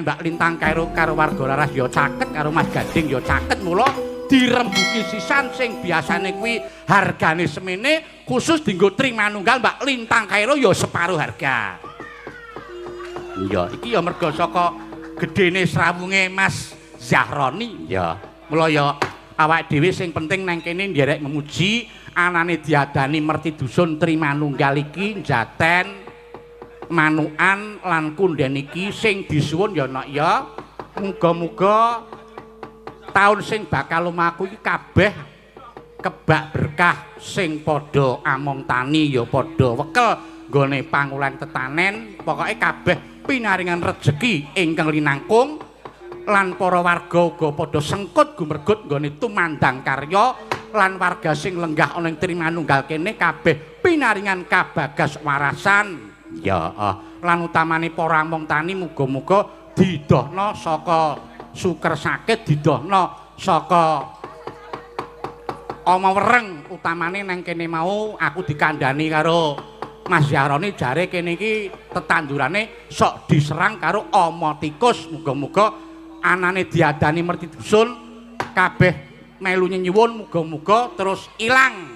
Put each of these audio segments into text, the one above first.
Mbak Lintang karo warga laras ya caket karo Mas Gading ya caket mula dirembuki sisan sing biasane kuwi hargane semene khusus dienggo Trimanunggal Mbak Lintang Kairo ya separuh harga. Iya, iki ya mergo saka gedene srawunge Mas Zahroni ya. Mula ya awake dhewe sing penting nang kene nderek memuji anane diadani merti dusun Trimanunggal iki njaten manukan lan kunden iki sing disuwun ya nok ya muga-muga taun sing bakal lumaku iki kabeh kebak berkah sing padha among tani ya padha wekel nggone pangulan tetanen pokoke kabeh pinaringan rejeki ingkang linangkung lan para warga uga padha sengkut gumregut nggone tumandang karya lan warga sing lenggah ana ing Trimanunggal kene kabeh pinaringan kabagas warasan. Ya, lan utamane para among tani muga-muga didohna saka suker sakit, didohna saka ama wereng utamane nang kene mau aku dikandhani karo Mas Zahroni jare kene iki tetandurane sok diserang karo ama tikus. Muga-muga anane diadani merti dusun kabeh melu nyuwun muga-muga terus ilang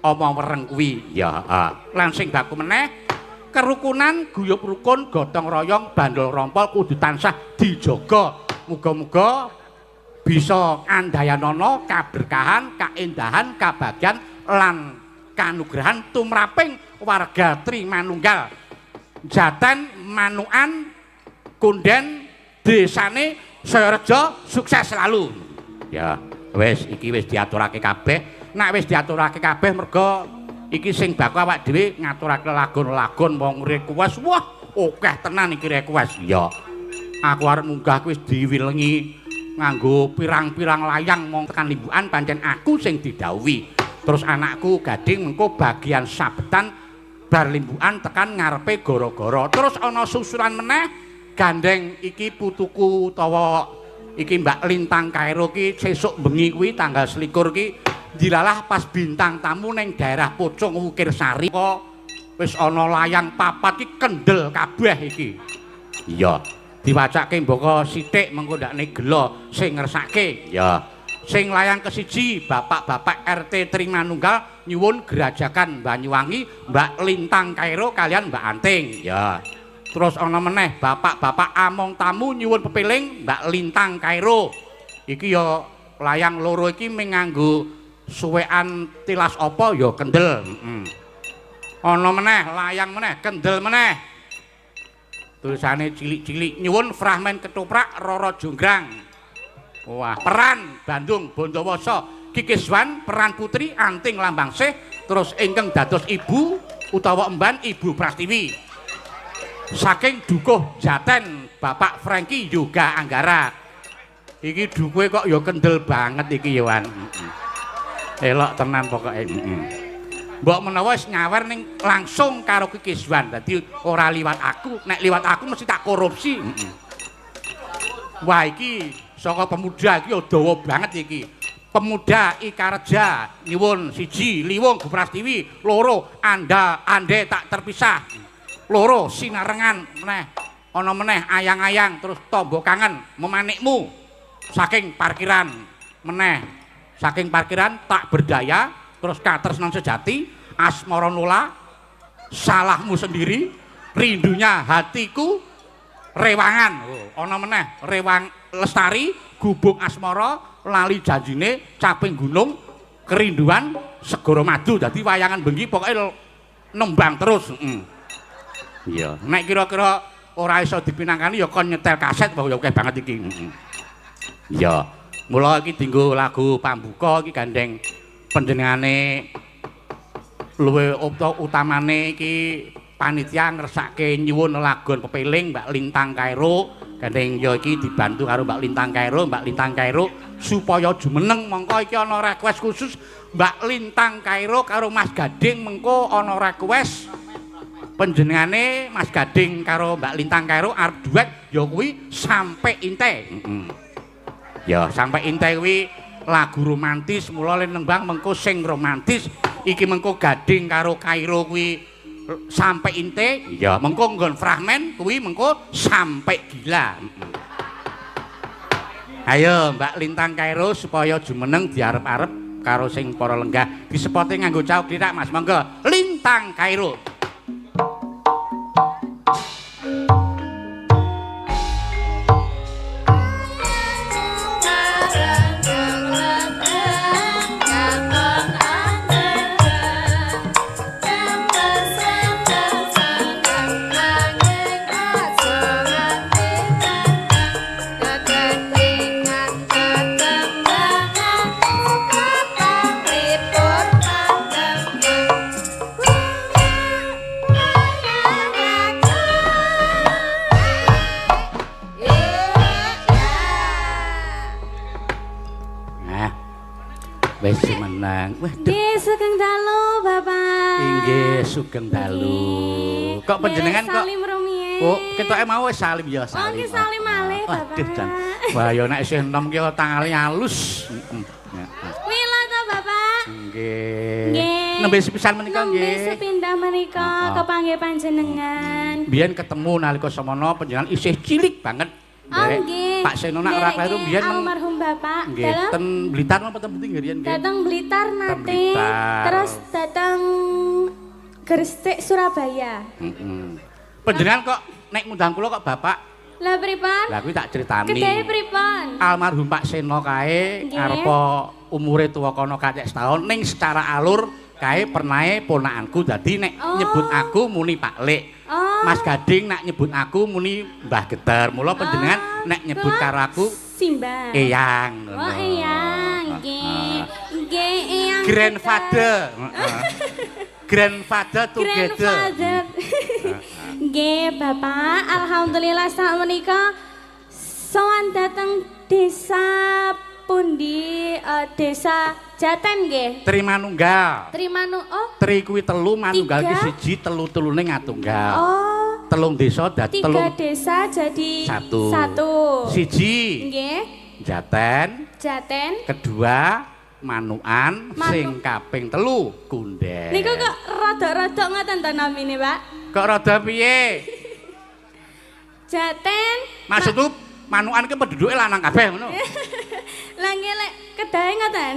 ama wereng kuwi. Ya, lan sing baku meneh kerukunan guyub rukun gotong royong bandol rompol kudu tansah dijaga muga-muga bisa andayanana kaberkahan kaendahan kabagyan lan kanugrahan tumraping warga Trimanunggal Jaten Manukan Kunden desane Sayareja sukses selalu. Ya wis iki wis diaturake kabeh nek wis diaturake kabeh merga iki sing baku awak dhewe ngaturake lagon-lagon wong request. Wah, akeh tenan iki request. Ya. Aku arep munggah wis diwilengi nganggo pirang-pirang layang mong tekan limbukan pancen aku sing didhawuhi. Terus anakku Gading mengko bagian sabetan bar limbukan tekan ngarepe gara-gara. Terus ana susulan meneh gandeng iki putuku utawa iki Mbak Lintang Kairo ki sesuk bengi kuwi tanggal 21 ki dilalah pas bintang tamu neng daerah Pocong Wukir Sari kok wis ana layang papat iki kendel kabeh iki. Iya, diwacake mboko sithik mengko ndakne gelo sing ngersake. Ya. Sing layang kesiji Bapak-bapak RT Trimanunggal nyuwun Gerajakan Banyuwangi Mbak Lintang Kairo kalian Mbak Anting. Ya. Terus ana meneh Bapak-bapak among tamu nyuwun pepiling Mbak Lintang Kairo. Iki ya layang loro iki menganggo suwean tilas apa ya kendel. Ana meneh layang meneh kendel meneh. Tulisane cilik-cilik nyuwun fragmen ketoprak Roro Jonggrang. Wah, peran Bandung Bondowoso Kikiswan peran putri Anting Lambangsih terus ingkang dados ibu utawa emban Ibu Prastiwi. Saking Dukuh Jaten Bapak Franky Yoga Anggara. Iki dukuhe kok ya kendel banget iki ya Wan. Elok tenan pokoke. Mbok menawa wis nyawer ning langsung karo Kikiswan. Dadi ora liwat aku, nek liwat aku mesti tak korupsi. Wah iki saka pemuda iki dawa banget iki. Pemuda Ikareja nyuwun 1 Liwung Bu Prastiwi, 2 Ande tak terpisah. 2 Sinarengan meneh. Ana meneh ayang-ayang terus tombo kangen memanikmu saking parkiran meneh. Saking parkiran tak berdaya terus katresnan sejati asmara nula salahmu sendiri rindunya hatiku rewangan. Ana meneh rewang lestari gubuk asmara lali janjine caping gunung kerinduan segara madu. Dadi wayangan bengi pokoke nembang terus. Iya, nek kira-kira ora iso dipinangkani ya kon nyetel kaset wae ya akeh banget iki. Iya. Mula iki dienggo lagu pambuka iki gandeng panjenengane luwih utamane iki panitia ngersake nyuwun lagon pepeling Mbak Lintang Kairo gandeng ya iki dibantu karo Mbak Lintang Kairo supaya jumeneng mongko iki ana request khusus Mbak Lintang Kairo karo Mas Gading mengko ana request panjenengane Mas Gading karo Mbak Lintang Kairo arep duet ya kuwi sampai inte. Ya sampai intai kuwi lagu romantis mula len nembang mengko sing romantis iki mengko Gading karo Kairo kuwi sampai inte, iya mengko nggon fragmen kuwi mengko sampai gila. Ayo Mbak Lintang Kairo supaya jumeneng diarep-arep karo sing para lenggah disepote nganggo cauk klirak Mas. Monggo Lintang Kairo. Wis menang. Nggih, sugeng dalu, Bapak. Inggih, sugeng dalu. Kok panjenengan kok salim rumiyin. Oh, ketoke mau wis salim ya, salim. Oh, nggih salim malih, Bapak. Aduh, Jan. Wah, ya nek isih enom ki tangale alus. Mila to, Bapak? Nggih. Nggih. Nembe sepisan menika nggih. Nembe sepindah menika kepanggih panjenengan. Biyen ketemu nalika samana panjenengan isih cilik banget. Oh nggih. Pak Seno nak ora kleru biyen almarhum Bapak. Nggih, ten Blitar napa ten Pundi nggih? Datang Blitar nate. Terus datang Gresik Surabaya. Panjenengan kok nek ngundang kula kok Bapak? Lah pripun? Lah kuwi tak critani. Kedahe pripun? Almarhum Pak Seno kae arepa umure tuwa kono kacek setahun ning secara alur kae pernahe ponakanku dadi nek nyebut aku muni Pak Lek. Mas Gading nak nyebut aku muni Mbah Geter. Mula panjenengan nek nyebut karo aku Simbah. Eyang. Oh Eyang, nggih. Nggih Eyang. Grandfather. Grandfather together. Grandfather. Nggih, Bapak. Alhamdulillah sak menika sowan dateng desa pundi desa Jaten nggih. Trimanunggal. Tri kuwi telu, manunggal ki siji, telu-telune ngatunggal. Oh. Telung desa dadi telung. 3 desa jadi satu. Siji. Nggih. Jaten. Kedua Manukan, sing kaping telu Kunden. Niku kok rada-rada ngoten to namine, Pak? Kok rada piye? Jaten. Maksudku Manukan ki penduduke lanang kabeh ngono. Lah nggih lek kedahe ngoten.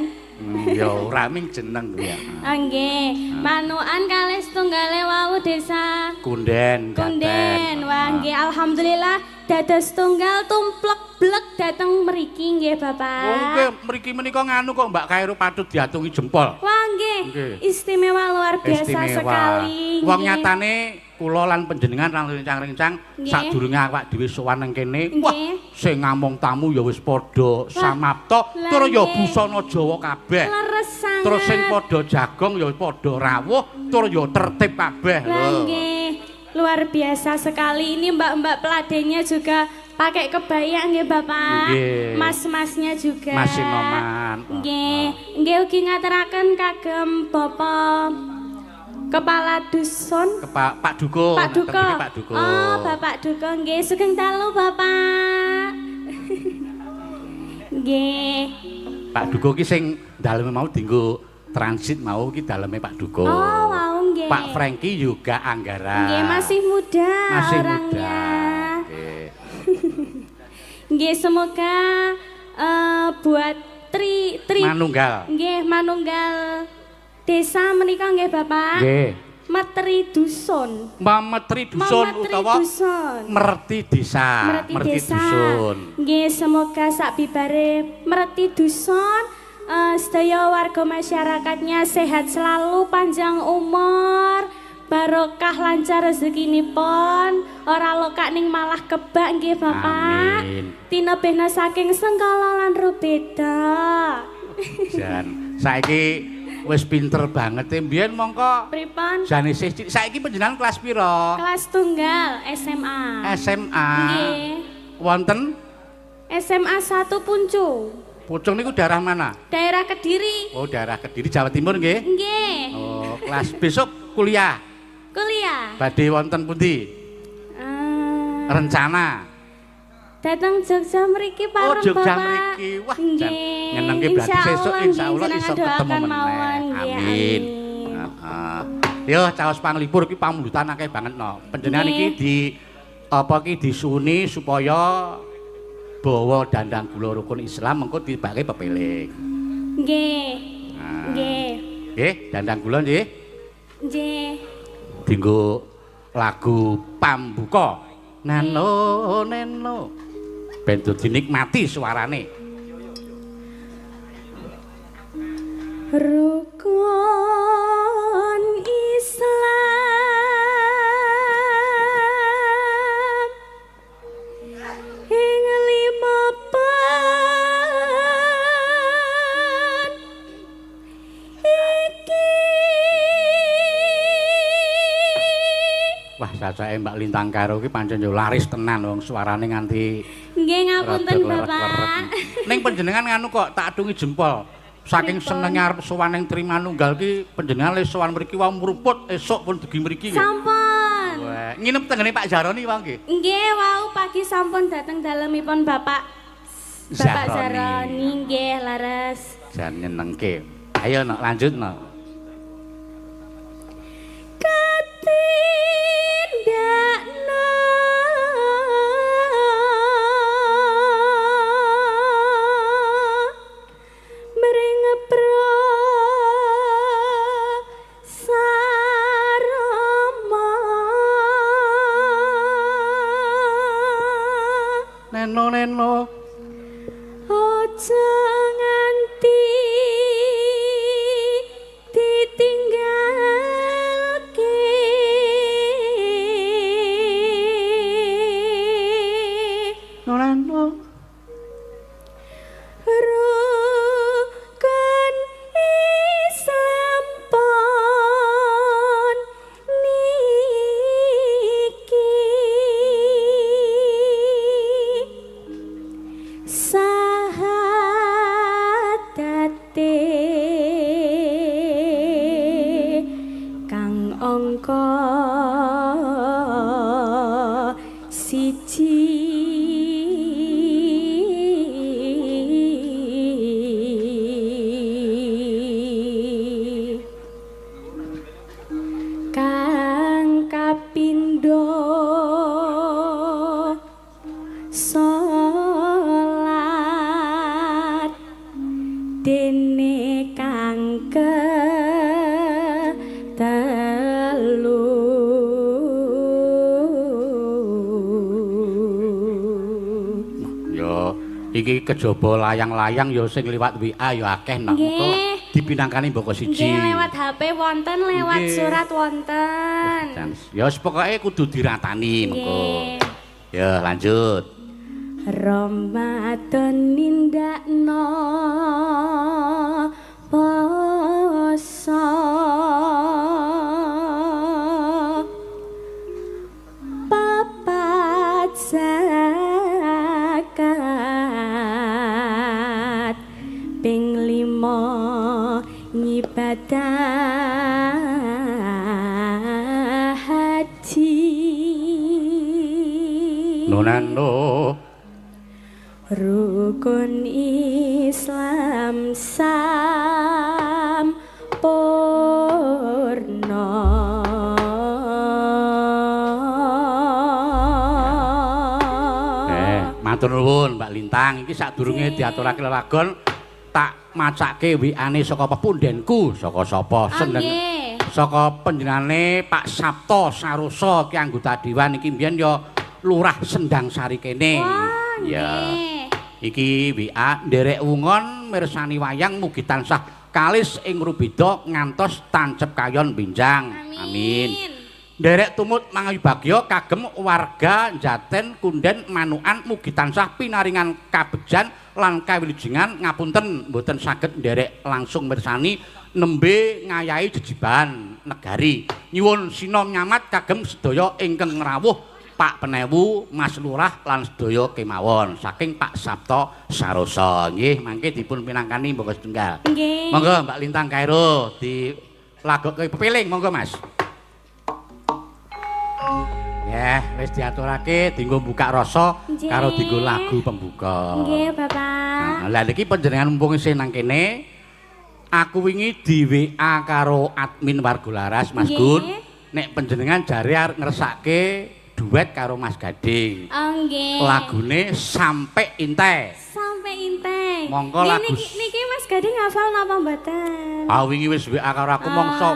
Ya ora ming jeneng kuwi ya. Nggih, Manukan kalih setunggale wau desa Kunden. Wah nggih alhamdulillah dados tunggal tumplek-blek dateng mriki nggih Bapak. Oh nggih, mriki menika nganu kok Mbak Kairo patut diatungi jempol. Wah nggih, istimewa luar biasa sekali. Wong nyatane kula lan panjenengan lan rincang-rincang sadurunge awak dhewe sowan nang kene. Wah, sing ngamong tamu ya wis padha samapta, tur ya busana Jawa kabeh. Terus sing padha jagong ya padha rawuh, tur ya tertib kabeh lho. Nggih. Luar biasa sekali. Ini mbak-mbak peladennya juga pakai kebaya nggih Bapak. Mas-masnya juga. Mas Sinoman. Nggih ugi ngaturaken kagem Bapak Kepala Dusun. Pak Duko. Pak Duko. Oh, Bapak Duko nggih sugeng dalu Bapak. Nggih. Pak Duko ki sing daleme mau dienggo transit mau ki daleme Pak Duko. Oh, wow nggih. Pak Franky juga Anggara. Nggih, masih muda orangnya. Nggih, semoga buat Tri Manunggal. Nggih, Manunggal desa menika nggih Bapak. Nggih. Metri Dusun. Metri Dusun utawa Merti Desa. Merti Dusun. Nggih, semoga sak bibare Merti Dusun sedaya warga masyarakatnya sehat selalu, panjang umur, barokah lancar rezekinipun, ora lokak ning malah kebak nggih Bapak. Amin. Tinebehna saking Sengkala lan Rubeda. Jan, saiki wis pinter banget e. Mbiyen mongko pripun? Jane isih saiki panjenengan kelas pira? Kelas tunggal SMA. SMA. Nggih. Wonten SMA 1 Puncu. Pucung niku daerah mana? Daerah Kediri. Oh, daerah Kediri Jawa Timur nggih? Nggih. Oh, kelas besok kuliah. Badhe wonten pundi? Rencana. Datang Jogja mriki pareng Bapak. Oh, Jogja mriki. Wah, nyenengke berarti sesuk insyaallah iso ketemu meneh. Amin. Yo caos panglipur iki pamulutan akeh banget no. Panjenengan iki disuni supaya bawa dandang gula rukun Islam mengko dibake pepeling. Nggih. Nggih. Nggih, dandang gula nggih. Nggih. Dinggo lagu pambuka. Nano neno. Ben dinikmati suarane. Rukun Islam ing lima pan iki. Wah, sacake Mbak Lintang Karo iki pancen yo laris tenan wong suarane nganti nggih ngapunten Bapak. Ning panjenengan nganu kok tak adungi jempol. Saking senenge arep sowan ning Trimanunggal ki panjenengan le sowan mriki wae mruput esuk pun dugi mriki nggih. Sampun. Wah, nginep tengene Pak Jaroni wae nggih. Nggih, wau pagi sampun dateng dalemipun Bapak Jaroni nggih laras. Jan nyenengke. Ayo nok lanjut nok. Katindakna mring prasarama Neno aja nganti ditinggalke. Neno Rukun Islam pon niki sahadate kang angka siji. Kang kapindho salat dene kang ketelu. yo iki kejaba layang-layang yo sing liwat WA yo akeh nok. Nggih. Dipinangkani mboko siji. Nggih lewat HP wonten, lewat surat wonten. Ya wis pokoke kudu diratani mengko. Nggih. Ya lanjut. Ramadan nindakno poso papat zakat ping 5 ngibadah haji. Nonano Rukun Islam sampurna. Matur nuwun Mbak Lintang, iki sadurunge diaturake lelagon tak macake WA-ne saka pepundhenku, saka sapa seneng. Saka panjenengane Pak Sabto Saroso ki anggota dewan iki mbiyen ya Lurah Sendang Sari kene. Ya. Iki WA nderek wungon mirsani wayang mugi tansah kalis ing rubeda ngantos tancep kayon benjang. Amin. Nderek tumut mangawi bagya kagem warga Jaten Kunden Manukan mugi tansah pinaringan kabejan lan kawilujengan. Ngapunten mboten saged nderek langsung mirsani nembe ngayahi jejiban negari. Nyuwun sinom nyamat kagem sedaya ingkang rawuh Pak Penewu, Mas Lurah lan sedaya kemawon saking Pak Sabto Saroso. Nggih, mangke dipun pinangkani monggo setunggal. Nggih. Monggo Mbak Lintang Kairo dilagokke pepiling monggo Mas. Ya, wis diaturake dienggo buka rasa karo dienggo lagu pembuka. Nggih, Bapak. Nah, lha niki panjenengan mumpung isih nang kene Aku wingi di WA karo admin Warga Laras Mas Gun. Nek panjenengan jare arep ngersake duet karo Mas Gading. Oh nggih. Lagune Sampai Inte. Sampai Inte. Monggo lagu niki Mas Gading hafal napa mboten? Ah wingi wis WA karo aku mongso.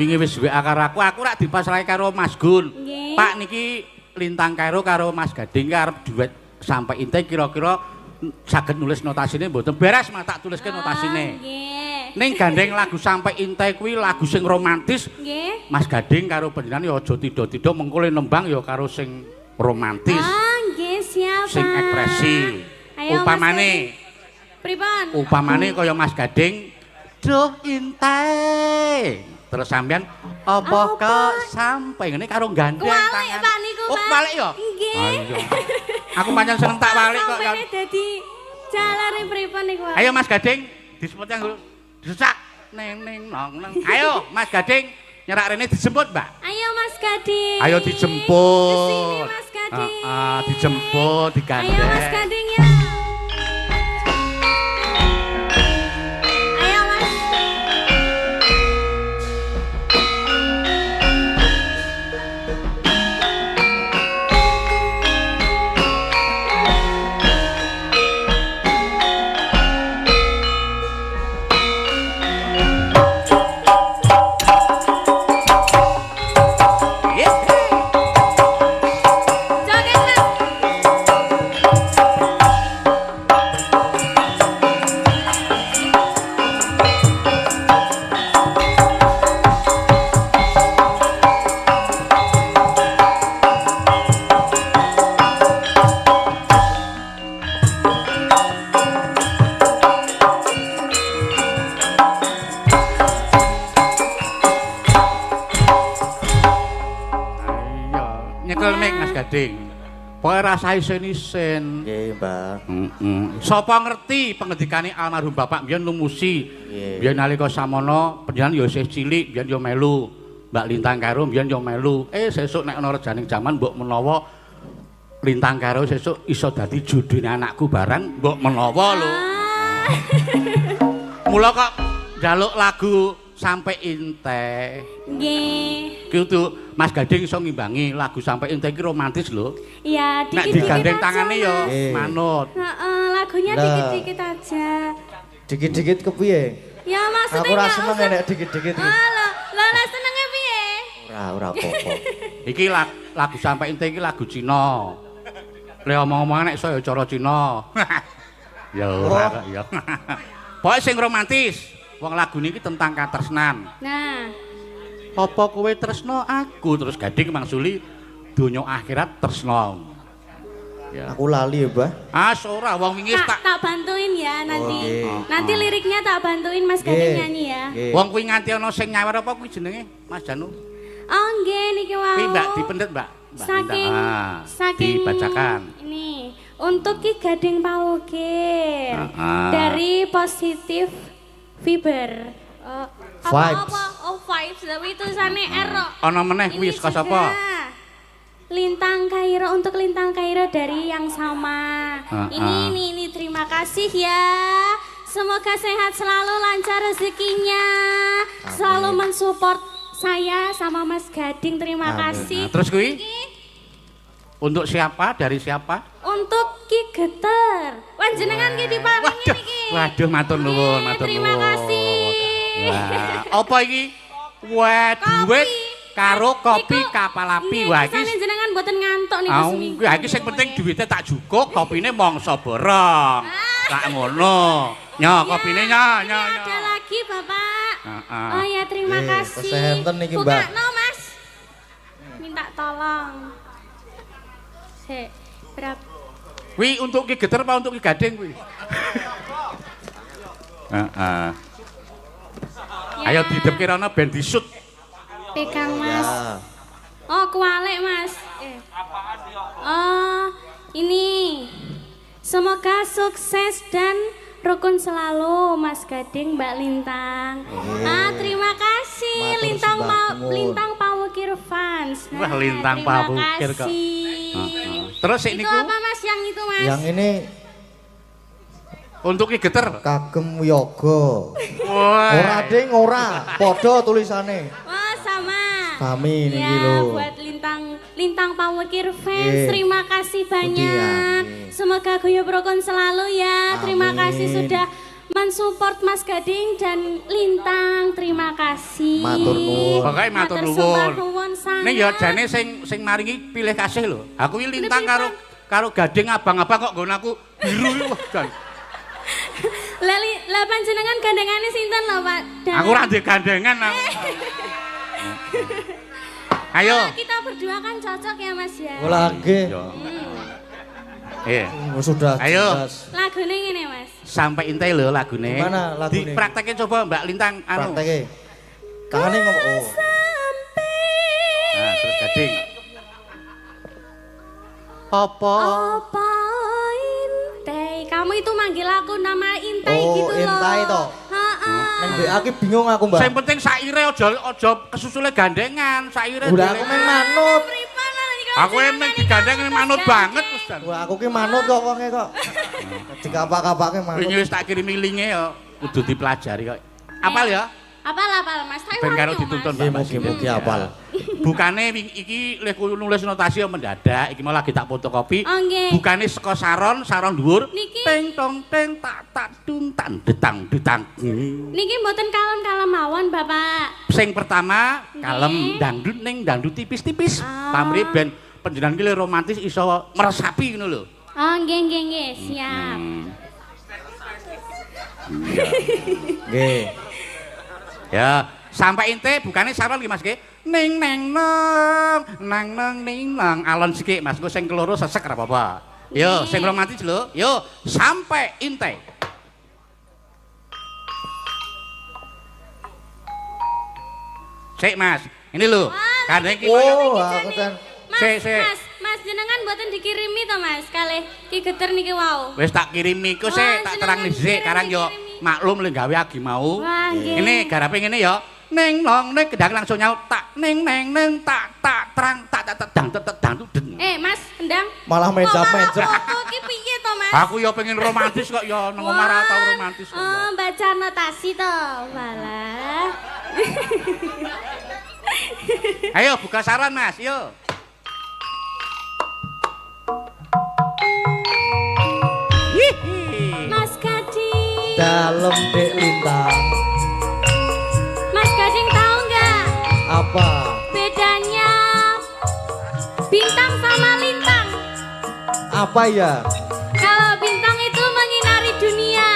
Wingi wis WA karo aku rak dipasrahi karo Mas Gun. Pak niki Lintang Kairo karo Mas Gading arep duet Sampai Inte kira-kira saged nulis notasine mboten beres mak tak tuliske notasine. Nggih. Ning gandeng lagu Sampai Inte kuwi lagu sing romantis. Nggih. Mas Gading karo panjenengan ya aja tido-tido mengko nembang ya karo sing romantis. Ah, nggih siap. Sing ekspresi. Upamane. Pripun? Upamane kaya Mas Gading, "Duh Inte." Terus sampean apa kok sampai ngene karo gandeng tangan. Pak niku, Pak. Oh, balik ya? Nggih. Ayo. Aku pancen seneng tak balik kok. Sampai dadi jalare pripun niku? Ayo Mas Gading, disebut yang disesak. Neng neng nong neng. Ayo Mas Gading, nyerak rene dijemput, Mbak. Ayo Mas Gading. Ayo dijemput. Kesini Mas Gading. Dijemput, digandeng. Ayo Mas Gading ya. Ayo Mas. Pokoke rasa isen-isen. Nggih, Mbah. Sapa ngerti pengedikane almarhum Bapak mbiyen lumusi. Mbiyen nalika samono panjenengan ya isih cilik, mbiyen ya melu. Mbak Lintang Karo mbiyen ya melu. Sesuk nek ana rejaning jaman mbok menawa Lintang Karo sesuk iso dadi judune anakku barang mbok menawa lho. Mula kok njaluk lagu Sampai Inte. Nggih. Kudu Mas Gading iso ngimbangi lagu Sampai Inte iki romantis lho. Iya, dikit-dikit. Nek digandeng tangane ya manut. Heeh, lagunya dikit-dikit aja. Dikit-dikit kepiye? Ya maksudnya aku ora seneng nek dikit-dikit. Lah senenge piye? Ora apa-apa. Iki lagu Sampai Inte iki lagu Cina. Le omong-omongan nek iso ya cara Cina. Ya ora kok ya. Pokoke sing romantis. Wong lagu niki tentang katresnan. Nah, apa kowe tresno aku terus Gading mangsuli donya akhirat tresno. Ya. Aku lali ya, Mbah. Ora wong wingi tak bantuin ya nanti. Okay. Nanti liriknya tak bantuin Mas Gading nyanyi ya. Wong kuwi nganti ana sing nyawer apa kuwi jenenge Mas Janu? Oh nggih niki wau. Kuwi Mbak dipendet, Mbak. Saking dibacakan. Ini untuk Ki Gading Pawukir dari Positif Fiber. Vibes. Oh vibes, tapi tulisannya R. Ana meneh kuwi saka sapa? Lintang Kairo untuk Lintang Kairo dari yang sama. Ini terima kasih ya. Semoga sehat selalu, lancar rezekinya. Selalu mensupport saya sama Mas Gading. Terima kasih. Nah, terus kuwi? Untuk siapa? Dari siapa? Untuk Ki Geter. Panjenengan ki diparingi niki. Waduh, matur nuwun, matur nuwun. Terima kasih. Wah, apa iki? Wah, duit karo kopi kapal api. Wah, iki jenengan mboten ngantuk niku seminggu. Iki sing penting duwite tak jukuk, kopine mongso borong. Tak ngono. Nya, kopine nya. Ada lagi, Bapak. Oh ya, terima kasih. Kesehatan niki, Mbak. Bukakno, Mas. Minta tolong. Berapa? Kuwi untuk Ki Geter apa untuk Ki Gading kuwi? Ayo didepke rono ben disut. Pegang Mas. Ya. Oh, kualik Mas. Oh, ini. Semoga sukses dan rukun selalu Mas Gading, Mbak Lintang. Terima kasih Lintang Pawukir fans. Wah, Lintang Pawukir kok. Terus itu apa Mas yang itu Mas? Yang ini Untuk Ki Geter. Kagem yoga. Wah. Ora ding ora, padha tulisane. Wah, sama. Sami niki Ya, lho. buat Lintang Pawekir fans, Iya. terima kasih banyak. Iya. Semoga guyub rukun selalu ya. Terima Amin. kasih sudah mensupport Mas Gading dan Lintang. Terima kasih. Matur nuwun. Pokoke matur sembah nuwun. nuwun sangat. Ning ya jane sing maringi pilih kasih lho. Aku iki Lintang karo Gading abang-abang kok nggon aku biru iki wah jan. Lah panjenengan gandengane sinten lho, Pak? Aku ora ndek gandengan aku. Ayo. Kita berdua kan cocok ya, Mas ya. Olah nggih. Iya. Sudah Ayo. jelas. Lagune ngene, Mas. Sampai intai lho lagune. Gimana lagune? Dipraktekin coba Mbak Lintang anu. Prakteke. Tangane ngomong. Oh. Nah, terus Gading. Apa? Apa Intai? Kamu itu manggil aku nama Intai Oh, gitu loh. Intai toh? Heeh. Nang BA ki bingung aku, Mbak. Sing penting saire aja kesusule gandengan, saire. Udah aku main manut. Aku emang digandeng manut banget Mas Dan. Wah, aku ki manut kok wonge kok. Dikapak-kapake manut. Wingi wis tak kirimi linge ya, kudu dipelajari kok. Apal ya? Apal Mas. Tapi Ben karo wangi, dituntun Mas. Mbak. Mugi-mugi apal. Bukane iki lek nulis notasi ya mendadak, iki mau lagi tak fotokopi. Oh, nggih. Bukane saka saron dhuwur. Niki. Teng tong teng tak dung tan detang detang. Niki mboten kalem-kalem mawon, Bapak. Sing pertama Nggih. kalem dangdut ning dangdut tipis-tipis. Oh. Pamrih ben panjenengan ki romantis iso meresapi ngono lho. Oh, nggih, siap. Nggih. Ya, sampai ente bukane saron ki Mas nggih. Ning neng nang nang ning nang alon sithik Mas, engko sing keloro sesek ora apa-apa. Yo, Nggih. sing romantis lho. Yo, sampai ente. Sik Mas, ini lho. Kadang iki koyo Oh, aku kan Mas, Sik. Mas jenengan mboten dikirimi to, Mas? Kalih Ki Geter niki wau. wis tak kirimi iku sik Wah, tak terang jenengan dhisik karang yo dikirimi. maklum le gawe agi mau. Wah, nggih. Ini garape ngene ya. Ning nong ning kedang langsung nyaut tak ning neng neng tak tak terang tak dang den. Mas, endang. malah mencap-mencap. Foto ki piye to, Mas? Aku ya pengen romantis kok ya nang omah ra tau romantis kok. Oh, baca notasi to. Walah. Ayo buka saran Mas, yo. Hihi. Mas Gading. Dalem Dek Lintang. Mas Gading tahu nggak Apa? bedanya bintang sama lintang? Apa ya? Kalau bintang itu menyinari dunia.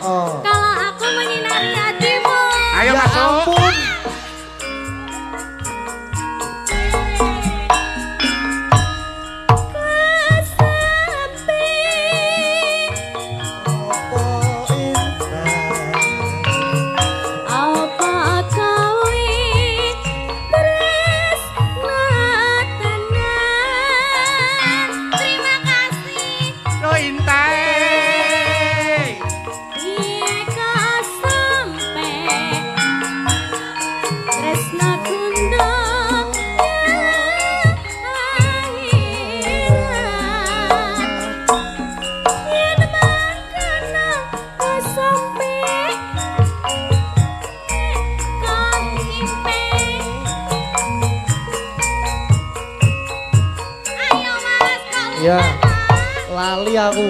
Oh. Kalau aku menyinari hatimu. Ayo Ya masuk. ampun. Apa kau terima kasih. Yo Intai. Ika sampai tresna kundo yen mangkana sampai kau impe. Ayo Mas kalau Ya. Lali aku.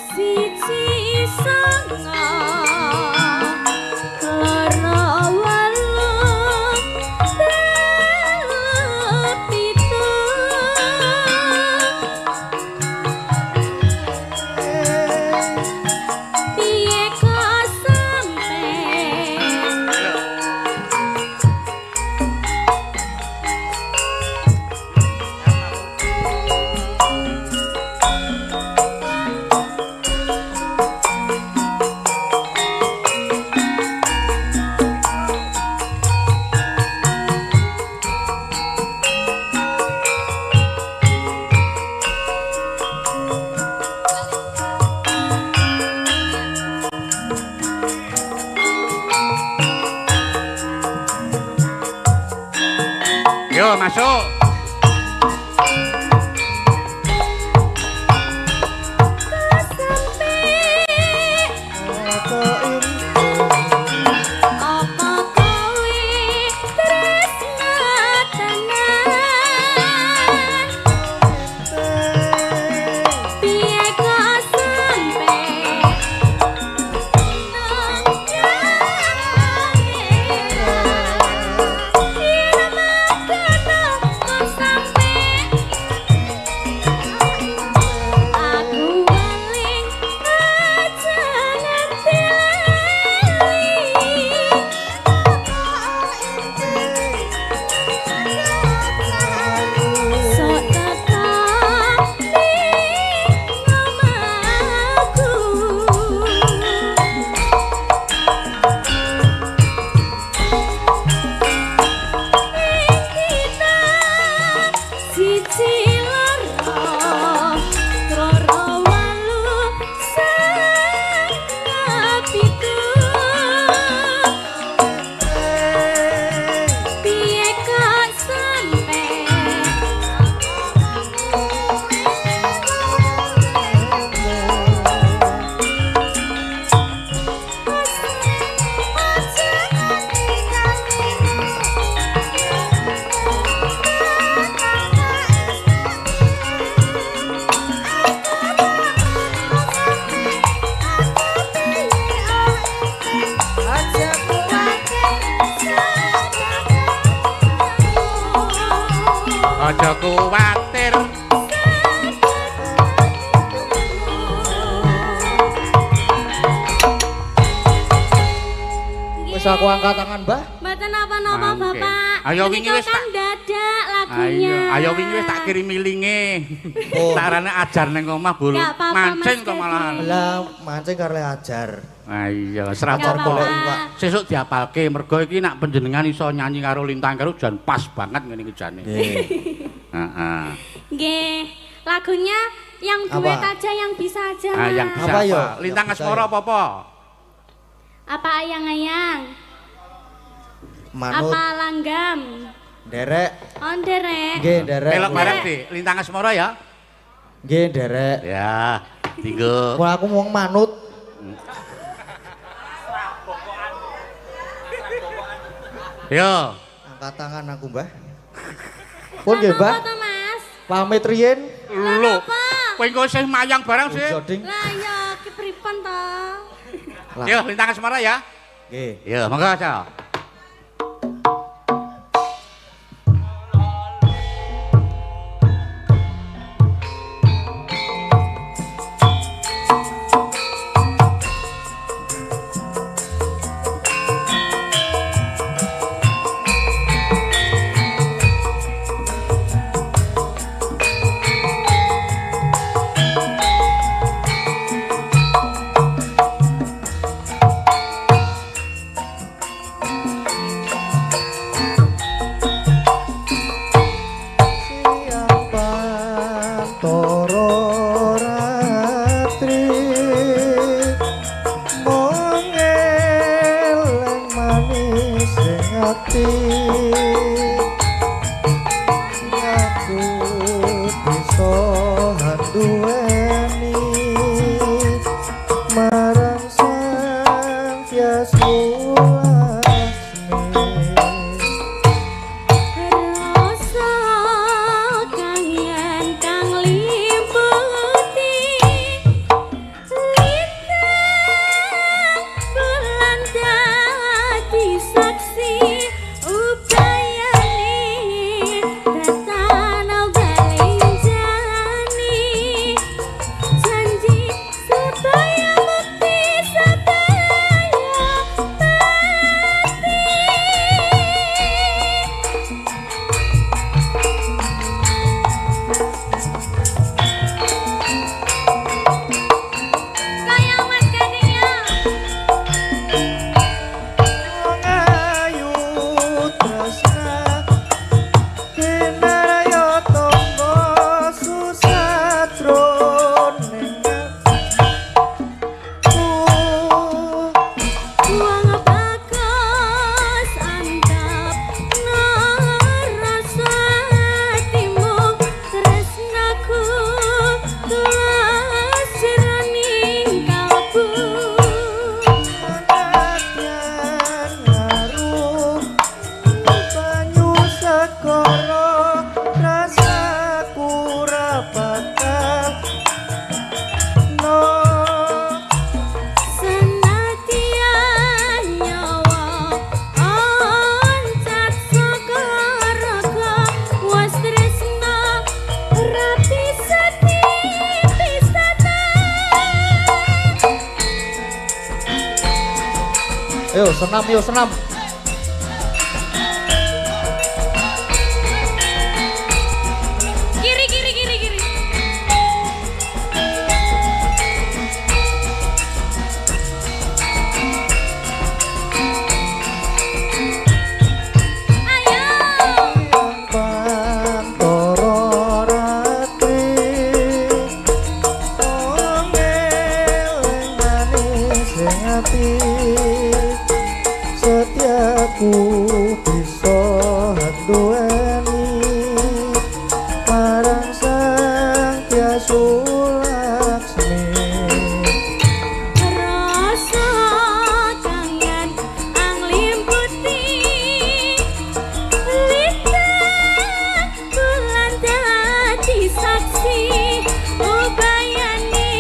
Si Ayo masuk. Aja kuwatir. Wis aku angkat tangan, Mbah. Mboten napa-napa, Bapak. Ayo wingi wis tak dadak lagunya. Ayo wingi wis tak kirimi linge. Tarane ajar ning omah bulu. Mancing kok malahan. Lah mancing karo ajar. Iya, serapor golek iwak. Sesuk diapalke mergo iki nak panjenengan iso nyanyi karo Lintang karo jan pas banget ngene iki jane. Nggih. Heeh. Nggih. Lagunya yang duet aja yang bisa aja. Ah, yang bisa apa yo? Lintang Asmara apa? Apa ayang-ayang? Manut. Apa langgam? Derek. On derek. Nggih, derek. Melok bareng di Lintang Asmara ya. Nggih, derek. Ya, tinggo. Wah, aku wong manut. Yo. Angkat tangan aku, Mbah. Pun nggih, Mbah. Apa Mas? Pamit riyen. Lho. Kowe engko isih mayang bareng sih. Joding. Lah ya ki pripun to? Yo, Lintang Asmara ya. Nggih. Yo, monggo aja. Saksi upaya Ayo senam, yo senam. Kiri kiri kiri kiri. Setiaku bisa duweni marang sang Hyang Laksmi. Rasa kangen anglimpati lidah bulan dadi saksi ubayani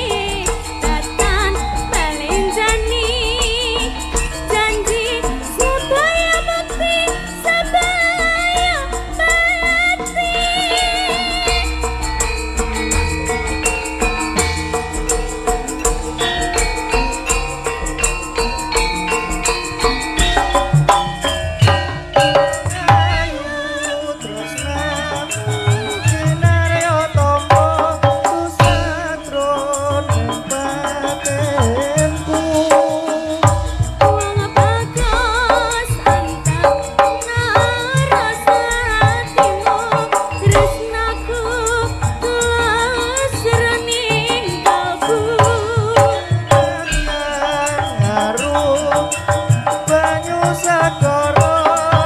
datang balenjani janji sebaya bakti sebaya bakti. Wong bagus anteng narasa atimu tresnaku tulus rening kalbu. Banyu sakara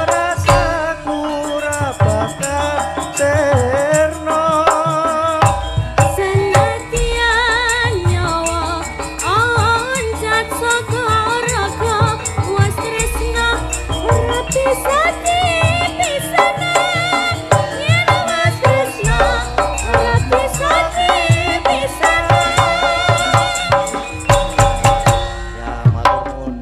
rasaku ra bakal terno. Senadyan nyawa oncat saka raga was tresna ora bisa dipisahna. Yen was tresna ora bisa dipisahna. Ya matur nuwun.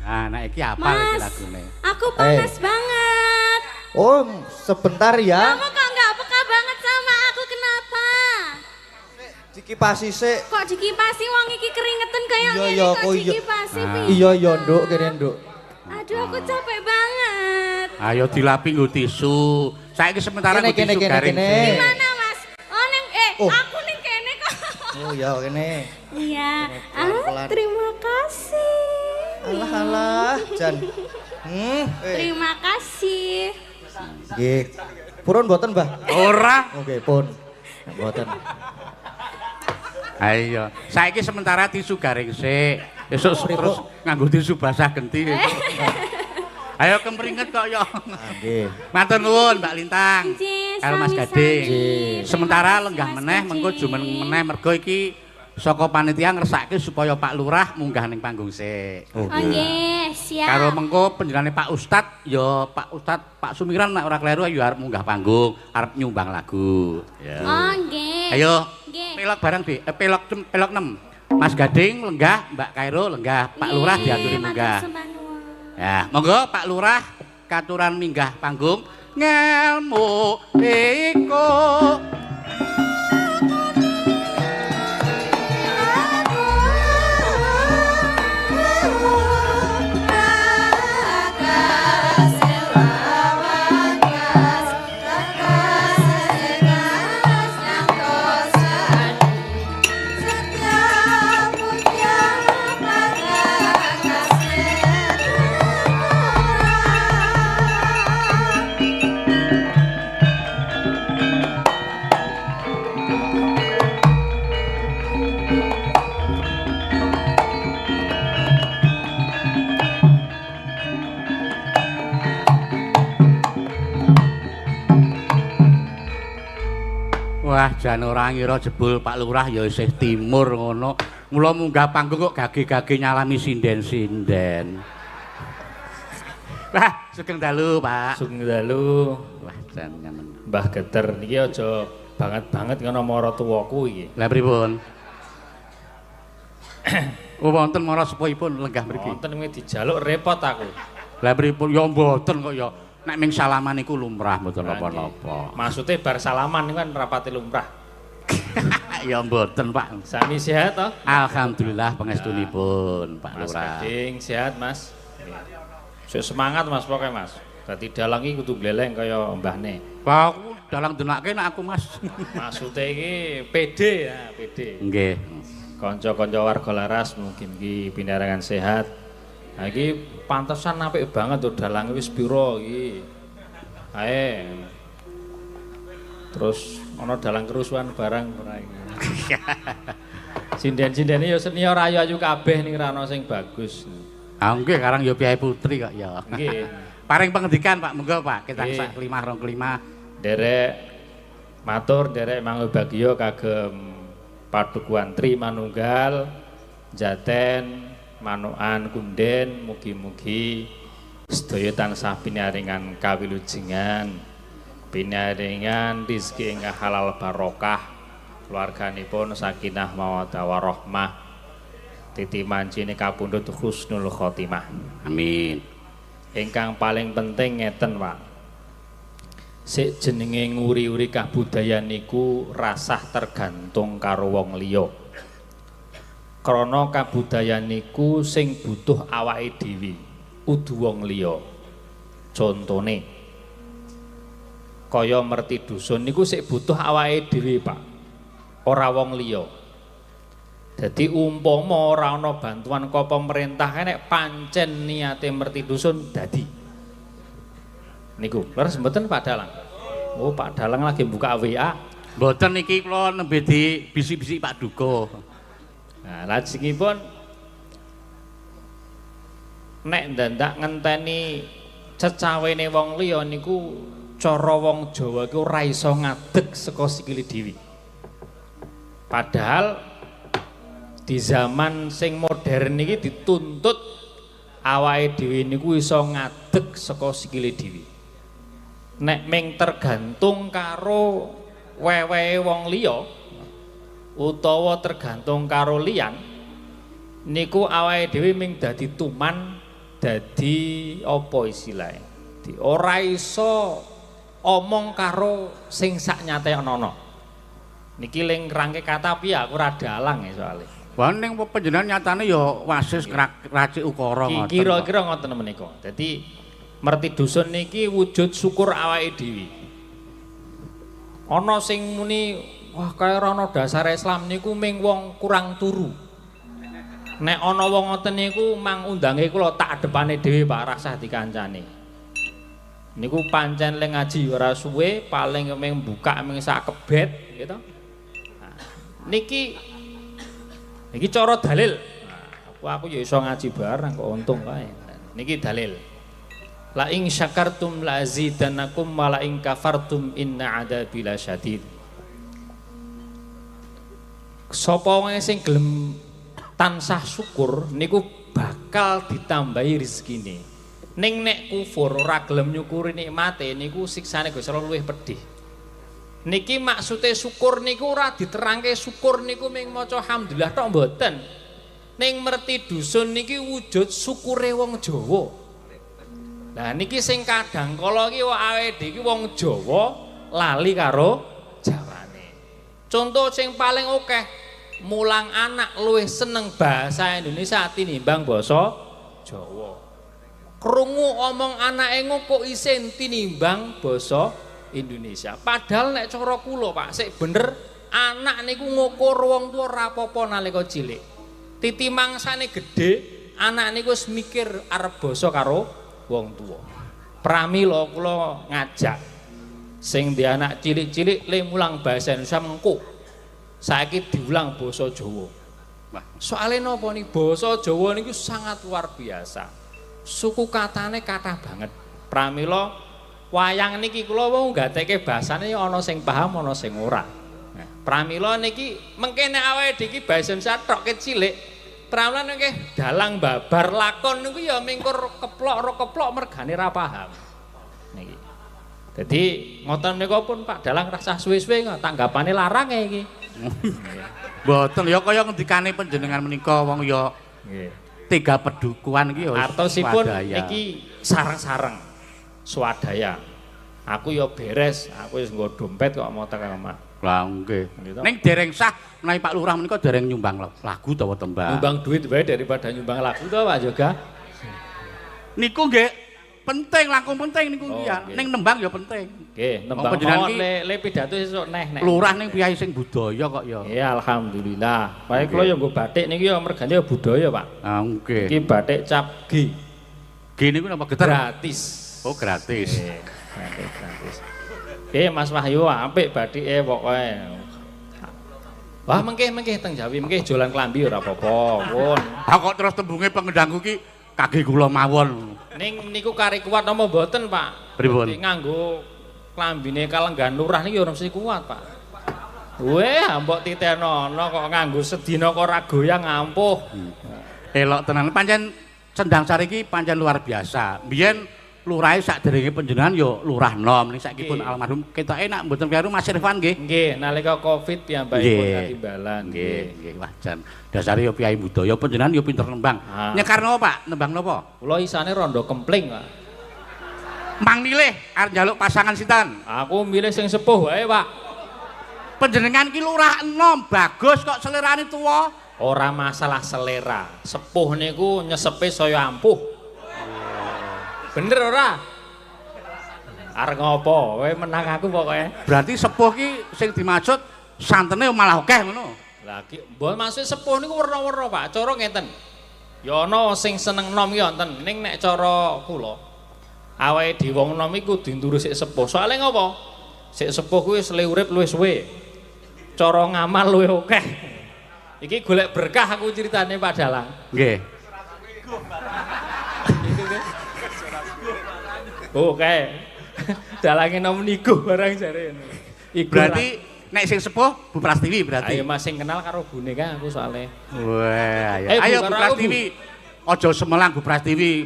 Nah, nek iki apa iki Mas, lagune? aku panas banget. Oh, sebentar ya. Kamu kok nggak peka banget sama aku, kenapa? Dikipasi sik. Kok dikipasi wong iki keringetan kayak Iya, gini iya, kok kok iya. dikipasi Ah. piye? Iya iya nduk kene nduk. Aduh, aku capek banget. Ayo dilapi nggo tisu. Saiki sementara Kene, nggo tisu kene, garing. kene. sik. Gimana, Mas? Oh, Oh. aku ning kene kok. Oh ya kene. Iya. pelan-pelan. Terima kasih. Alah alah Jan. Terima kasih. Nggih. Purun mboten, Mbah? Ora. Oke, pun. Mboten. Ayo, saiki sementara tisu garing sik. Esuk Pripun? terus nganggo tisu basah genti. Ayo kemringet kok yo. Nggih. Matur nuwun Mbak Lintang. Nggih, Karo Mas sami-sami. Gading. Nggih. Sementara Terima lenggah kasih, meneh Mas mengko Gading. jumen meneh mergo iki saka panitia ngersake supaya Pak Lurah munggah ning panggung sik. Oh, Oh nggih, siap. Karo mengko penjenengane Pak Ustad ya Pak Ustad Pak Sumiran nek ora kleru ya arep munggah panggung, arep nyumbang lagu. Ya. Oh nggih. Ayo. Nggih. Pelok bareng Dik, pelok 6. Mas Gading lenggah, Mbak Kairo lenggah, Pak Lurah diaturi munggah. Matur sembah nuwun. Ya, monggo Pak Lurah katuran minggah panggung ngelmu iku. Wah, jan ora ngira jebul Pak Lurah ya isih timur ngono. Mula munggah panggung kok gage-gage nyalami sinden-sinden. Wah, sugeng dalu, Pak. Sugeng dalu. Wah, jan nyamen. Mbah Geter niki aja banget-banget ngono mara tuwaku iki. Lah pripun? Oh, wonten mara sepuhipun lenggah mriki. Wonten wingi dijaluk repot aku. Lah pripun? Ya mboten kok ya. Nek ming salaman iku lumrah mboten Lah, napa-napa. Maksudnya bar salaman niku kan rapati lumrah. Ya mboten, Pak. Sami sehat toh? Alhamdulillah pangestunipun, Pak Mas Lurah. Gading sehat, Mas. Sik semangat Mas pokoknya Mas. Dadi dalang iki kudu gleleng kaya mbahne. Pak aku dalang denake nek aku, Mas. Maksude iki PD ya, PD. Nggih. Kanca-kanca warga laras mungkin iki pinarengan sehat. Nah iki pantesan apik banget tuh dalange wis pira iki. Ae. Terus ana dalang kerusuhan barang ora iki. Sinden-sindene ya senior ayu-ayu kabeh ning ra ana sing bagus. Ah nggih karang ya Piai Putri kok ya. Nggih. Paring pengendikan Pak, monggo Pak. Kita Nggih. sak kelimah rong kelimah. Derek matur derek mangga bagya kagem padukuan Tri Manunggal Jaten Manukan Kunden mugi-mugi sedaya tansah pinaringan kawilujengan pinaringan rezeki ingkang halal barokah keluarganipun sakinah mawaddah warahmah titi mancine kapundhut husnul khotimah. Amin. Ingkang paling penting ngeten Pak, sik jenenge nguri-uri kabudayan niku rasah tergantung karo wong liya. Krana kabudayan niku sing butuh awake dhewe, kudu wong liya. Contone kaya merti dusun niku sik butuh awake dhewe, Pak. Ora wong liya. Dadi umpama ora ana bantuan ka pemerintah nek pancen niate merti dusun dadi. Niku, leres mboten Pak Dalang? Oh, Pak Dalang lagi buka WA. Mboten niki kula nembe di bisik-bisik Pak Duko. Nah, lajengipun nek ndandak ngenteni cecawene wong liya niku cara wong Jawa iku ora iso ngadeg saka sikile dhewe. Padahal di zaman sing modern iki dituntut awake dhewe niku iso ngadeg saka sikile dhewe. Nek ming tergantung karo wewehe wong liya utawa tergantung karo liyan niku awake dhewe ming dadi tuman dadi apa istilahé ora iso omong karo sing sak nyate ana niki ling rangke kata piye aku ora dalang ya soalé Wah ning panjenengan nyatane ya wasis racik ukara ngoten. Kira-kira ngoten menika. Dadi merti dusun niki wujud syukur awake dhewe. Ana sing muni wah kaya ora ana dasar Islam niku ming wong kurang turu. Nek ana wong ngoten niku mang undange kula tak adepane dhewe Pak rasah dikancani. Niku pancen le ngaji ora suwe paling ming buka ming sak kebet gitu. Nah, niki cara dalil. Nah, aku ya iso ngaji bareng kok untung kae. Niki dalil. La ing syakartum la azidannakum wa la ing kafartum inna adzabi lasyadid. Sapa wae sing gelem tansah syukur niku bakal ditambahi rezekine. Ning nek kufur ora gelem nyukuri nikmate niku siksane Gusti Allah luwih pedih. Niki maksude syukur niku ora diterangke syukur niku ming maca alhamdulillah tok mboten. Ning merti dusun niki wujud syukure wong Jawa. Lah niki sing kadang kala iki awake dhewe iki wong Jawa lali karo Jawane. Contoh sing paling akeh mulang anak luwih seneng bahasa Indonesia tinimbang basa Jawa. Krungu omong anake kok isin tinimbang basa Indonesia. Padahal nek cara kula Pak, sik bener anak niku ngukur wong tuwa ora apa-apa nalika cilik. Titi mangsane gedhe, anak niku wis mikir arep basa karo wong tuwa. Pramila kula ngajak sing di anak cilik-cilik le mulang bahasa Indonesia mengko. Saiki diulang basa Jawa. Soale napa nih basa Jawa niku sangat luar biasa. Suku katane kathah banget. Pramila wayang niki kula wau gateke basane ana sing paham ana sing ora. Nah, pramila niki mengke nek awake dhewe iki basa Indonesia tok cilik, pramila niki dalang babar lakon niku ya mingkur keplok mergane ra paham. Niki. Dadi ngoten menika pun Pak Dalang rasah suwe-suwe tanggapane larang iki. Mboten ya kaya ngendikane panjenengan menika wong ya Nggih. tiga pedukuhan iki ya Artosipun niki sareng-sareng swadaya. Aku ya beres, aku wis nggo dompet kok mau tekan omah. Lah nggih. Ning dereng sah menawi Pak Lurah menika dereng nyumbang lagu utawa tembang. Nyumbang duit wae daripada nyumbang lagu to Pak Yoga. Niku nggih penting, langkung penting niku ya. Ning nembang ya penting. Nggih, nembang mawon le pidato sesuk neh. Lurah ning piyai sing budaya kok ya. Iya, alhamdulillah. Bae kula ya nggo batik niki ya mergane budaya, Pak. Ah nggih. Iki batik cap G. G niku napa geter? Gratis. Oh, gratis. Gratis. Oke, Mas Wahyu apik batike pokoke. Wah, mengke teng Jawi, mengke jualan klambi ora apa-apa, pun. Ah kok terus tembunge pengendangku ki kaki kula mawon. Ning niku kari kuat napa mboten, Pak? Pripun? Nganggo klambine Kalenggan Lurah niki ora mesti kuat, Pak. Weh, mbok titenono kok nganggo sedina kok ora goyang ampuh. Elok tenan. Pancen Cendang Sari iki pancen luar biasa. Biyen lurahe sakderenge panjenengan ya Lurah Nom. Ning saiki pun almarhum ketoke nak mboten karo Mas Irfan nggih. Nggih, nalika Covid piyambakipun katimbalan. Nggih, wajan. Dasare ya piyai budaya panjenengan ya pinter nembang. Nyekarno Pak, nembang napa? Kula isane rondo kempling, Pak. Mang milih arep njaluk pasangan sinten? Aku milih sing sepuh wae, Pak. Panjenengan ki Lurah Enom, bagus kok selerane tuwa. Ora masalah selera. Sepuh niku nyesepe saya ampuh. Bener ora? Arep ngopo? Kowe menang aku pokoke. Berarti sepuh ki sing dimaksud santene malah akeh ngono. Lah ki mbok maksud sepuh niku werna-werna, Pak. Cara ngeten. Ya ana sing seneng nom ki wonten. Ning nek cara kula awake dhewe wong nom iku dinturu sik sepuh. Soale ngopo? Sik sepuh kuwi wis urip luwih suwe. Cara ngamal luwih akeh. Iki golek berkah aku ceritane Pak Dalang. Nggih. Oke. Dalange nom niku barang jare. Iku berarti nek sing sepuh Bu Prastiwi berarti. Ayo Mas sing kenal karo bune ka aku soalé. Wah, ayo Bu Prastiwi. Aja semelang Bu Prastiwi.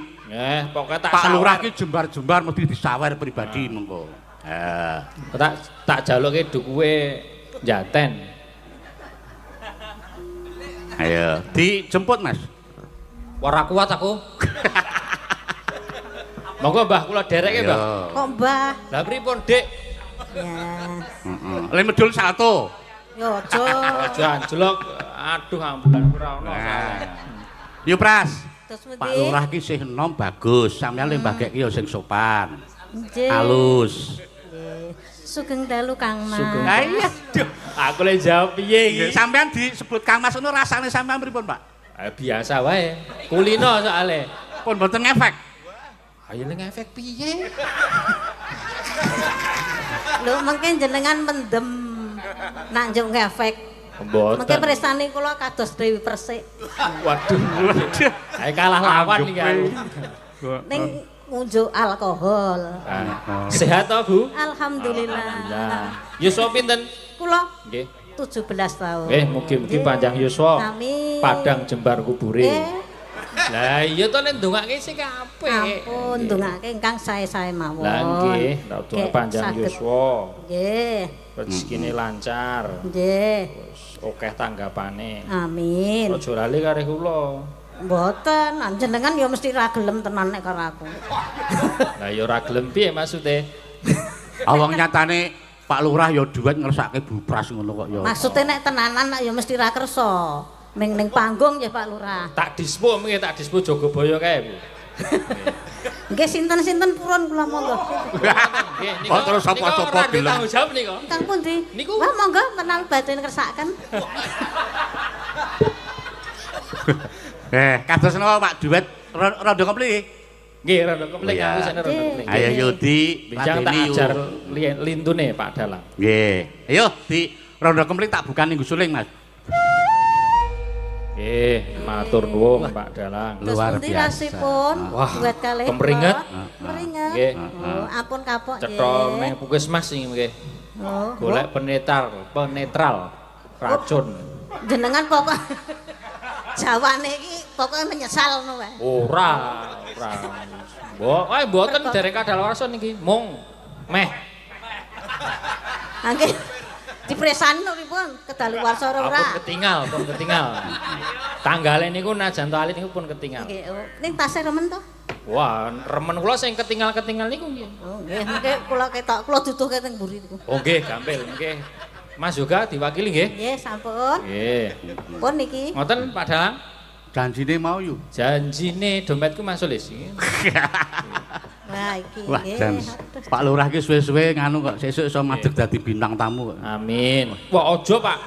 Pokoke tak Pak Lurah ki jembar-jembar mesti disawer pribadi mengko. Tak jaluke dukuwe Jaten. Ayo, dijemput Mas. Ora kuat aku. Monggo Mbah kula dereke, Mbah. Kok Mbah? Lah pripun, Dik? Ya. Heeh. Le medul salto. Yo aja. Aja anjlok. Aduh ambulan ora ono. Yo Pras. Terus Pak Lurah ki sing enom bagus, sampeyan le mbageke ya sing sopan. Nggih. Halus. Nggih. Sugeng dalu Kang Mas. Iya, Aku le jawab piye iki? Sampeyan disebut Kang Mas ngono rasane sampeyan pripun, Pak? Biasa wae. Kulino soalé. Pun mboten ngefek. Ayo ning efek piye? Lho mengke jenengan mendem nak njuk ngefek. Mboten. Mengke presane kula kados Dewi Persik. Waduh. Ayo kalah lawan iki aku. Ning ngunjuk alkohol. Sehat to, Bu? Alhamdulillah. Yuswa pinten? Kula Nggih. 17 tahun. Mugi-mugi panjang yuswa. Amin. Padang jembar kubure. Nggih. Lah iya to nek ndongake sing apik. Ampun, ndongake ingkang sae-sae mawon. Lah nggih, tak panjang yuswa. Nggih. Rezekine lancar. Nggih. Akeh tanggapane. Amin. Aja lali kare kula. Mboten, jenengan ya mesti ra gelem tenan nek karo aku. Lah ya ora gelem piye maksude? Awang nyatane Pak Lurah ya duet ngersake bupras ngono kok ya. Maksude nek tenanan ya mesti ra kersa. Ning panggung ya Pak Lurah. Tak dispo mengke tak dispo Jogobaya kae, Bu. Nggih sinten-sinten purun kula monggo. Nggih, niku. Oh, terus sapa-sapa gelem. Tanggung jawab niku. Kang pundi? Niku. Wah monggo tenang batin kersaken. Kados napa Pak duet rondo komplit? Nggih, rada komplek aku sene rada komplek. Ayo Yudi, Bincang tak ajar lintune Pak Dalang. Nggih. Ayo di rondo komplit tak bukan minggu suling, Mas. Matur nuwun Pak Dalang. Luar Terus pundi biasa. rasipun? Wah, Duet kalih. kemringet. Kemringet. Nggih. Oh, ampun kapok nggih. Cetha ning Puskesmas iki nggih. Oh. Golek penetral racun. Jenengan pokok Jawane iki pokoke menyesal ngono wae. Ora. Mbok, mboten derek kadaluwarsa niki, mung meh. Nggih. Dipresani lho pripun? Kedaluwarsa ora ora. Pun ketinggal. Tanggale niku najan to alit niku pun ketinggal. Nggih, ning tasih remen to? Wah, remen kula sing ketinggal-ketinggal niku nggih. Oh, nggih, mengke kula ketok, kula duduhke teng mburi niku. Oh nggih, gampil nggih. Mas Yoga diwakili nggih? Nggih, sampun. Nggih. Pun niki. Ngoten Pak Dalang. Janjine mau yuk. Janjine dompetku Mas Sulis. Wah, iki Wah, nggih. jan. Pak Lurah ki suwe-suwe nganu kok sesuk iso madeg dadi bintang tamu kok. Amin. Wah, ojo Pak.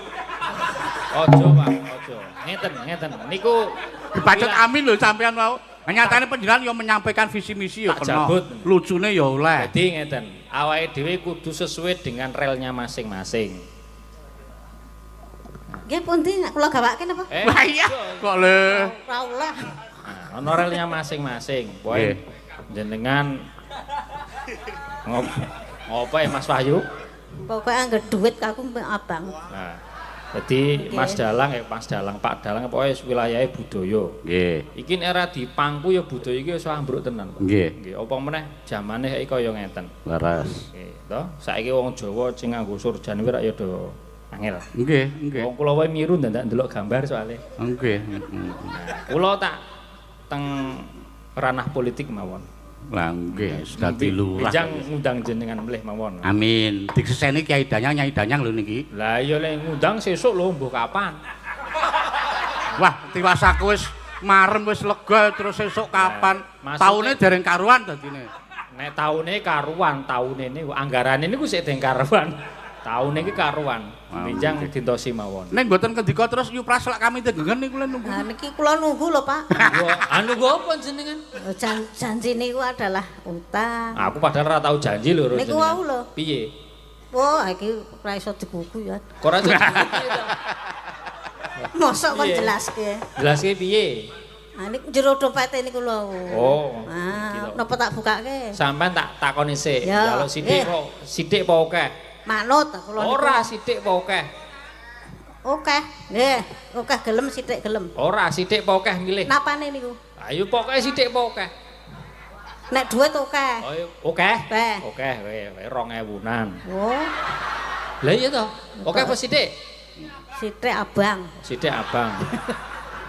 Ojo Pak, ojo. Ngeten. Niku Dipacet amin lho sampean mau. Nyatane panjenengan yo menyampaikan visi misi yo Tak kena. jabut. Lucune yo oleh. Jadi ngeten, awake dhewe kudu sesuai dengan relnya masing-masing. Nggih pundi nek kula gawake napa? Wah iya, kok le. Ora oleh. Nah, ono relnya masing-masing. Pokoke jenengan ngopo ya Mas Wahyu? Pokoke angger dhuwit kaku mbek abang. Nah, jadi Mas Dalang Pak Dalang pokoke wilayahe budaya. Nggih. Iki era di pangku ya budaya iki wis ambruk tenan, Pak. Nggih. Nggih, apa meneh jamane saiki kaya ngeten. Laras. Nggih, to. Saiki wong Jawa sing nganggo surjan kuwi rak ya do angel. Nggih. Wong kula wae miru ndak ndelok gambar soalé. Nggih. Kula tak teng ranah politik mawon. Lah nggih, dadi lurah. Bijang ngundang jenengan mleh mawon. Amin. Diseseni Kyai Danyang, Nyai Danyang lho niki. Lah iya lek ngundang sesuk lho mbuh kapan? Wah, tiwas aku wis marem wis lega terus sesuk kapan? Taune dereng karuan dadine. Nek taune karuan, taune niku anggarane niku sik dereng karuan. Taune iki karuan. Bijang dintosi mawon. Nek mboten kendika terus yupras lak kami tegengen niku lho nunggu. Nah niki kula nunggu lho, Pak. Anu go apa jenengan? Janji niku adalah utang. Aku padahal ora tau janji lho. Niku wau lho. Piye? Wah, iki ora iso digugu ya. Kok ora janji? Mosok kon jelaske. Jelaske piye? Ah niku jero dompete niku lho. Oh. Ah, napa tak bukake? Sampeyan tak takoni sik. Ya. Kalau sithik apa akeh? Manut kula niku. Ora sithik apa akeh? Oke. Nggih, oke gelem sithik gelem. Ora sithik apa akeh milih? Napane niku? Ayo pokoke sithik apa akeh? Nek dhuwit oke. Oh, akeh. Akeh. Oke, kowe 2000-an. Oh, Lah iya to. Oke apa sithik? sithik abang. Sithik abang.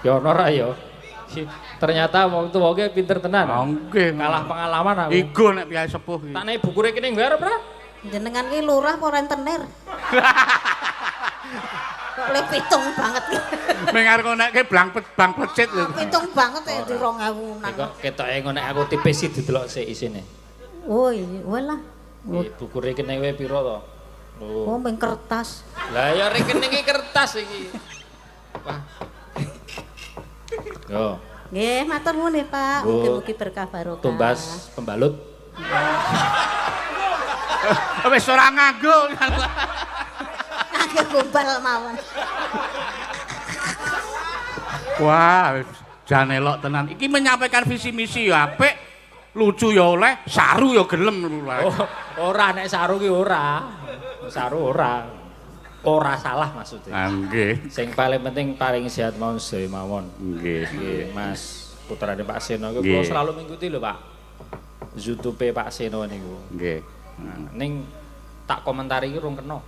Ya ono ra ya. Ternyata wong tuwa ki pinter tenan. Nggih. Kalah pengalaman aku. Iku nek piyai sepuh iki. Tak nek bukure kene ngarep ra? Jenengan ki lurah apa rentenir? Kok le pitung banget ki. Mengar kok nek blang plecit lho. Pitung banget ya di 2000-an. Kok ketoke ngono aku tipis iki didelok sik isine. Oh iya, walah. Bukure kene wae pira to? Oh, ming kertas. Lah ya rekening iki kertas iki. Wah. Yo, Nggih, matur nuwun nggih, Pak. Mugi-mugi berkah barokah. tumbas pembalut. Wis ora nganggo. Agak gombal mawon. Wah, jan elok tenan. Iki menyampaikan visi misi ya apik, lucu ya oleh, saru ya gelem lurah. Oh, ora nek saru ki ora. Saru ora. Ora salah maksudnya. Nggih. Sing paling penting paling sehat mawon sedaya mawon. Nggih. Nggih, Mas putrane Pak Seno iku kula selalu mengikuti lho, Pak. YouTube Pak Seno niku. Nggih. Ning tak komentari iki rung kena.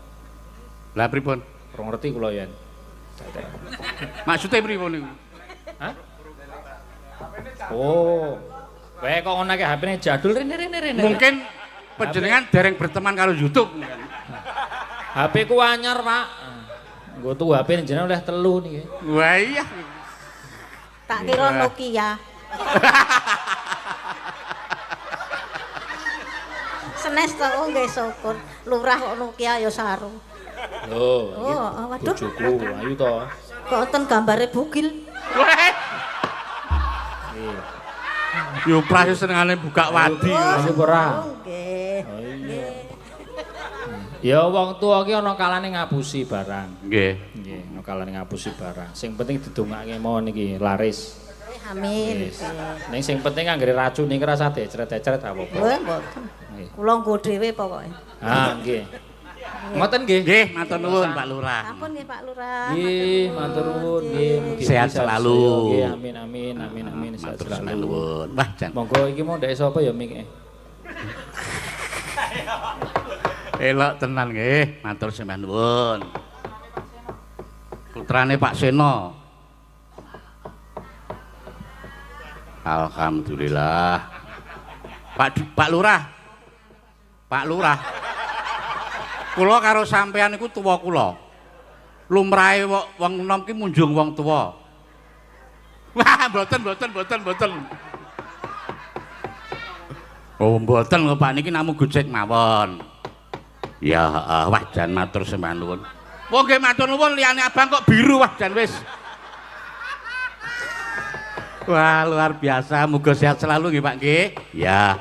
Lah pripun? Rung ngerti kula yen. Maksude pripun niku? Hah? Oh. Kowe kok ngono ki HP-ne jadul rene. Mungkin panjenengan dereng berteman karo YouTube. HP ku anyar, Pak. Nggo tuku HP jenengan oleh 3 niki. Wah iya. Tak kira Nokia. Senes to oh nggih syukur. Lurah kok Nokia ya saru. Lho, Oh, waduh. bojoku ayu to. Kok wonten gambare bugil. Wah. Yo prase senengane buka wadi. Ayo ora. Oh, nggih. Oh iya. Ya wong tuwa ki ana kalane ngapusi barang. Nggih. Nggih, ana kalane ngapusi barang. Sing penting didongake mawon iki laris. Amin. Wis. Ning sing penting anggere racun iki rasa decret-decret apa-apa. Nggih, mboten. Nggih. Kula nggo dhewe pokoke. Ah, nggih. Ngoten nggih. Nggih, matur nuwun Pak Lurah. Ampun nggih Pak Lurah. Nggih, matur nuwun nggih. Mugi Sehat bisa selalu. Nggih, amin. Sehat Matur selalu. nuwun. Wah, jan. Monggo iki mau ndek sapa ya mike. Elok tenan nggih, matur sembah nuwun. Putrane Pak Seno. Alhamdulillah. Pak Lurah. Pak Lurah. Kula karo sampean iku tuwa kula. Lumrahe wong enom ki munjung wong tuwa. Wah, mboten. Oh, mboten kok Pak niki namung gojek mawon. Ya, wah jan matur sembah nuwun. Wong nggih matur nuwun liyane abang kok biru wah jan wis. Wah, luar biasa. Muga sehat selalu nggih Pak nggih. Ya.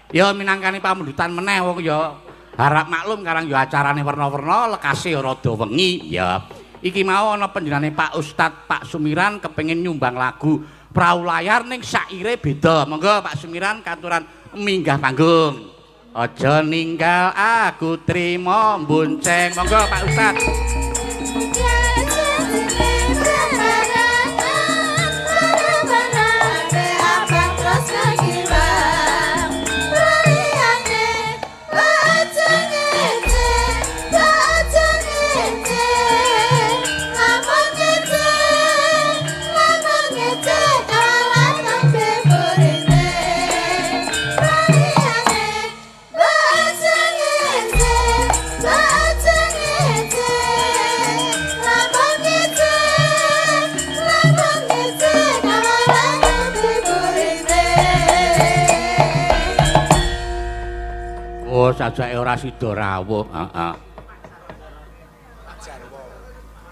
Ya minangkani pamundutan meneh wong ya harap maklum karang ya acarane werna-werna lekase rada wengi ya. Iki mau ana panjenengane Pak Ustad Pak Sumiran kepengin nyumbang lagu Prau Layar ning syaire beda. Monggo Pak Sumiran katuran minggah panggung. Aja ninggal aku trimo bonceng. Monggo Pak Ustad. Oh, sajake ora sida rawuh, heeh.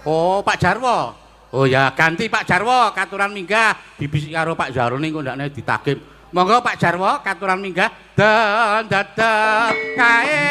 Oh, Pak Jarwo. Oh ya, ganti Pak Jarwo, katuran minggah dibisik karo Pak Jarone engko ndakne ditagih. Monggo Pak Jarwo, katuran minggah. Dadad kae